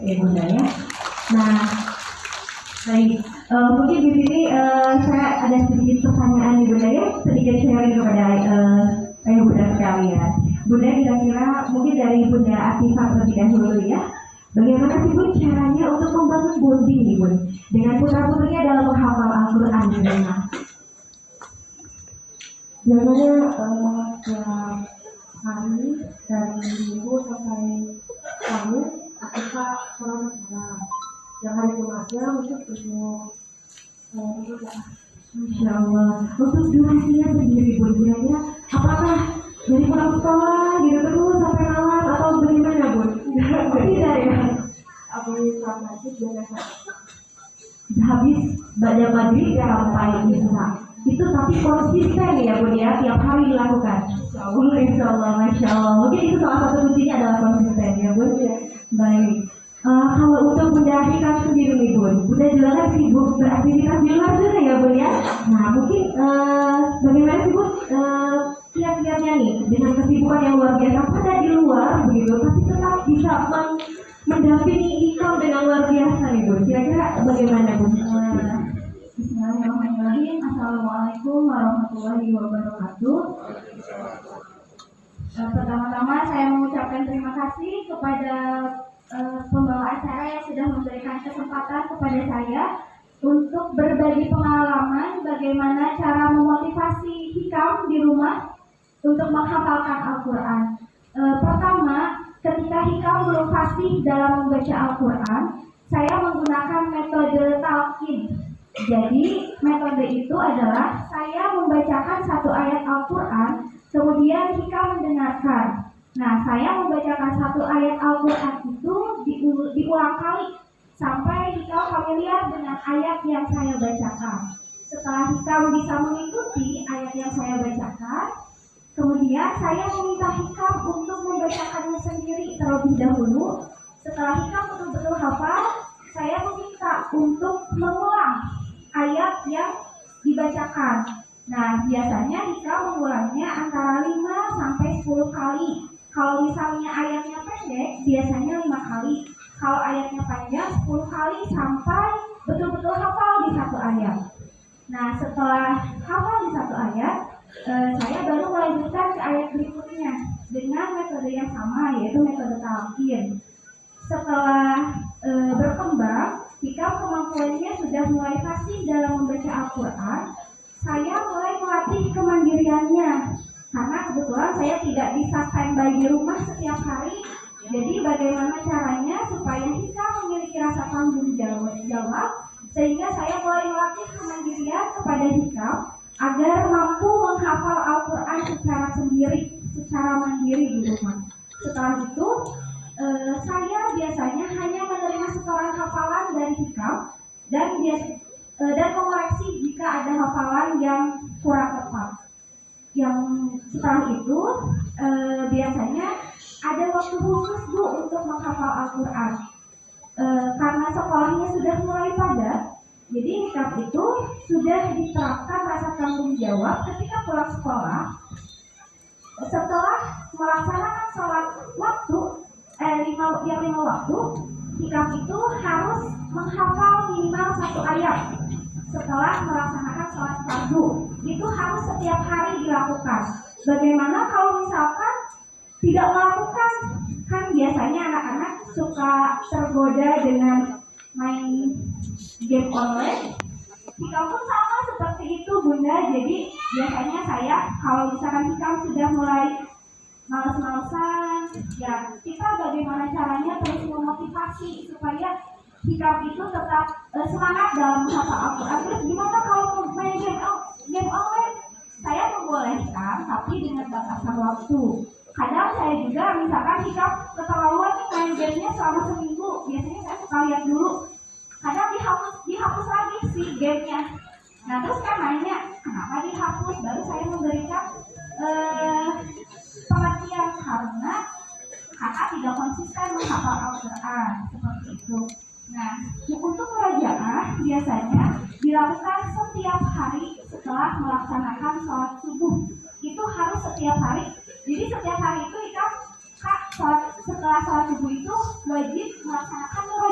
ya Bunda ya. Nah, baik, mungkin di sini saya ada sedikit pertanyaan nih Bunda ya, sedikit sharing kepada saya Bunda sekalian. Bunda kira-kira mungkin dari Bunda Atifah terlebih dahulu ya, bagaimana sih Bun caranya untuk membangun bonding nih Bun dengan putra-putrinya dalam menghafal Al-Quran di rumah? Biasanya tiap hari dari minggu sampai Kamis kita sholat malam. Yang hari Jumatnya untuk Masya Allah. Untuk durasinya sendiri Bun, kira-kira apakah dari pulang sekolah gitu terus sampai malam atau bagaimana Bun? Tidak ya. habis sholat maghrib biasa. Habis baca maghrib sampai isya. Itu tapi konsisten ya Bun ya, tiap hari dilakukan. Insya Allah, Masya Allah. Mungkin itu salah satu kuncinya adalah konsisten ya Bun ya. Baik. Kalau untuk Bunda Hikam sendiri nih Bun, Bunda jelaskan sibuk beraktivitas di luar juga ya Bun ya. Nah mungkin bagaimana sih Bun kiat-kiatnya nih dengan kesibukan yang luar biasa pada di luar begitu, tapi tetap bisa mendampingi Hikam dengan luar biasa nih Bun. Kira-kira bagaimana Bun? Bismillahirrahmanirrahim. Assalamualaikum warahmatullahi wabarakatuh. Pertama-tama saya mengucapkan terima kasih kepada pembawa acara yang sudah memberikan kesempatan kepada saya untuk berbagi pengalaman bagaimana cara memotivasi Hikam di rumah untuk menghafalkan Al-Quran. Pertama, ketika Hikam belum fasih dalam membaca Al-Quran, saya menggunakan metode talqin. Jadi metode itu adalah saya membacakan satu ayat Al-Quran, kemudian Hikam mendengarkan. Nah, saya membacakan satu ayat Al-Quran itu diulang kali sampai Hikam familiar dengan ayat yang saya bacakan. Setelah Hikam bisa mengikuti ayat yang saya bacakan, kemudian saya meminta Hikam untuk membacakannya sendiri terlebih dahulu. Setelah Hikam betul-betul hafal, saya meminta untuk mengulang ayat yang dibacakan. Nah, biasanya Hikam mengulangnya antara 5 sampai 10 kali. Kalau misalnya ayatnya pendek, biasanya 5 kali. Kalau ayatnya panjang, 10 kali sampai betul-betul hafal di satu ayat. Nah, setelah hafal di satu ayat, saya baru melanjutkan ke ayat berikutnya dengan metode yang sama, yaitu metode talqin. Setelah berkembang, jika kemampuannya sudah mulai fasih dalam membaca Al-Quran, saya mulai melatih kemandiriannya. Karena kebetulan saya tidak bisa standby di rumah setiap hari. Jadi bagaimana caranya supaya kita memiliki rasa tanggung jawab, sehingga saya mulai melatih kemandirian kepada Hikam agar mampu menghafal Al-Quran secara mandiri di rumah. Setelah itu, saya biasanya hanya menerima setoran hafalan dari Hikam dan mengoreksi jika ada hafalan yang kurang tepat. Yang setelah itu biasanya ada waktu khusus Bu untuk menghafal Al-Quran. Karena sekolahnya sudah mulai padat, jadi Hikam itu sudah diterapkan rasa tanggung jawab ketika pulang sekolah. Setelah melaksanakan sholat waktu, lima waktu, Hikam itu harus menghafal minimal 1 ayat. Setelah melaksanakan sholat fardu, itu harus setiap hari dilakukan. Bagaimana kalau misalkan tidak melakukan? Kan biasanya anak-anak suka tergoda dengan main game online. Hikam pun sama seperti itu Bunda. Jadi biasanya saya kalau misalkan Hikam sudah mulai males-malesan, ya kita bagaimana caranya terus memotivasi supaya Hikam itu tetap semangat dalam menghafal Al-Quran. Terus gimana kalau main game online? Saya membolehkan, tapi dengan batasan waktu. Kadang saya juga misalkan Hikam keterlaluan main gamenya selama seminggu, biasanya saya suka lihat dulu. Kadang dihapus lagi si gamenya. Nah terus kan nanya, kenapa dihapus? Baru saya memberikan pengertian karena kakak tidak konsisten menghafal Al-Quran seperti itu. Nah, untuk murojaah biasanya dilakukan setiap hari setelah melaksanakan sholat subuh. Itu harus setiap hari. Jadi setiap hari itu Kak setelah sholat subuh itu wajib melaksanakan murojaah.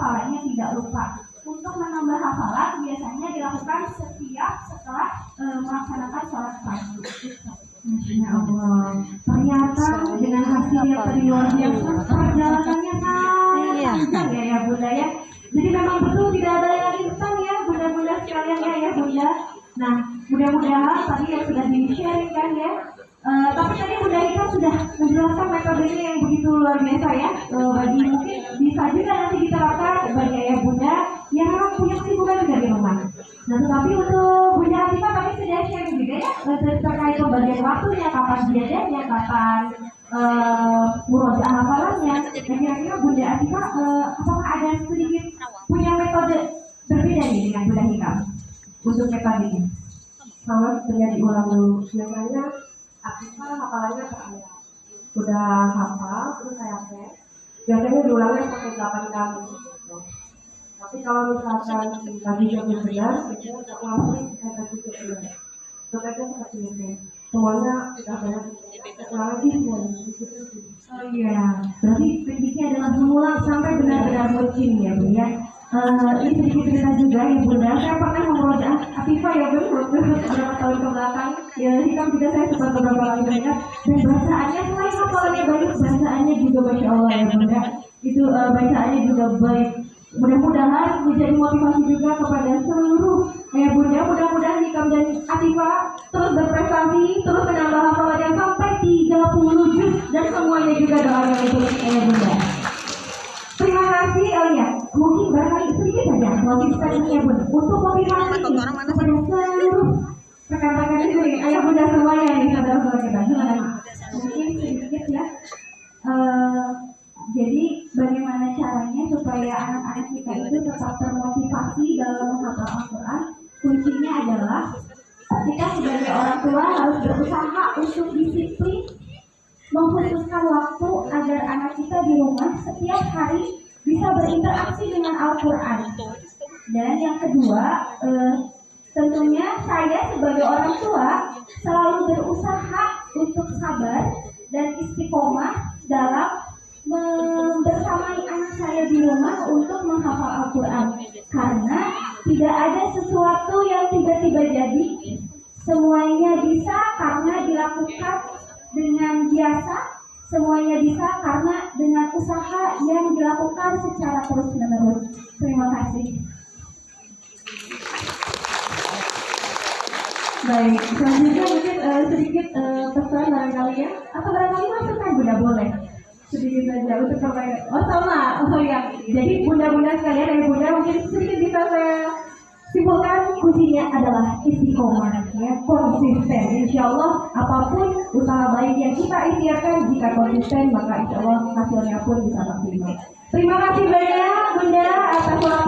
hafalannya tidak lupa. Untuk menambah hafalan biasanya dilakukan setiap setelah melaksanakan sholat pagi. Masya Allah, ternyata dengan hasil yang tadi luar biasa, perjalanannya sangat panjang ya Bunda ya. Jadi memang betul tidak ada yang instan ya Bunda-bunda sekalian ya Bunda. Nah, mudah-mudahan tadi yang sudah di-sharingkan ya. Tapi tadi Bunda Ika sudah menjelaskan metodenya yang begitu luar biasa ya. Bagi mungkin bisa juga nanti diterapkan bagi ayah Bunda yang punya kesibukan juga di rumah. Nah, tetapi untuk Bunda Atifah tadi sudah sharing juga ya terkait pembagian waktunya, kapan belajarnya, kapan murojaah hafalannya. Dan kira-kira Bunda Atifah apakah ada sedikit punya metode berbeda nih dengan Bunda Ika untuk metodenya? Sama dengan diulang dulu. Biasanya Atifah hafalannya per ayat. Udah hafal, terus saya tes. Biasanya diulangnya sampai 8 kali. Gitu. Tapi kalau misalkan lagi jam benar, biasanya nggak ulang saya kasih ke benar. Contohnya seperti ini. Semuanya sudah banyak. Ulang lagi semuanya. Gitu. Oh iya, berarti prinsipnya adalah mengulang sampai benar-benar rutin ya Bu ya. Ini sedikit cerita juga ya Bunda, saya pernah memurojaah Atifah ya Bu, beberapa tahun ke belakang. Ya, hikam juga saya sempat beberapa kali dengar. Dan bacaannya selain hafalannya baik, bacaannya juga Masya Allah ya Bunda. Itu bacaannya juga baik. Mudah-mudahan menjadi motivasi juga kepada seluruh ya Bunda. Mudah-mudahan Hikam dan Atifah terus berprestasi, terus menambah hafalannya sampai 30 juz dan semuanya juga doanya itu ya Bunda. Terima kasih, oh ya, mungkin barangkali sedikit saja motivasinya Bunda untuk motivasi kepada seluruh rekan-rekan di sini, ayah Bunda semuanya nih saudara-saudara kita. Mungkin sedikit ya. Jadi bagaimana caranya supaya anak-anak kita itu tetap termotivasi dalam menghafal Al-Quran? Kuncinya adalah kita sebagai orang tua harus berusaha untuk disiplin mengkhususkan waktu agar anak kita di rumah setiap hari bisa berinteraksi dengan Al-Quran. Dan yang kedua, tentunya saya sebagai orang tua selalu berusaha untuk sabar dan istiqomah dalam membersamai anak saya di rumah untuk menghafal Al-Quran. Karena tidak ada sesuatu yang tiba-tiba jadi, semuanya bisa karena dilakukan dengan biasa, semuanya bisa karena dengan usaha yang dilakukan secara terus-menerus. Terima kasih. Baik, selanjutnya mungkin sedikit pesan barangkali ya, atau barangkali masukan Bunda boleh sedikit saja untuk kepada ya. Jadi bunda-bunda sekalian dan bunda mungkin sedikit bisa saya simpulkan kuncinya adalah istiqomah ya, konsisten. Insya Allah apapun usaha baik yang kita ikhtiarkan jika konsisten maka insya Allah hasilnya pun bisa maksimal. Terima kasih banyak Bunda atas waktu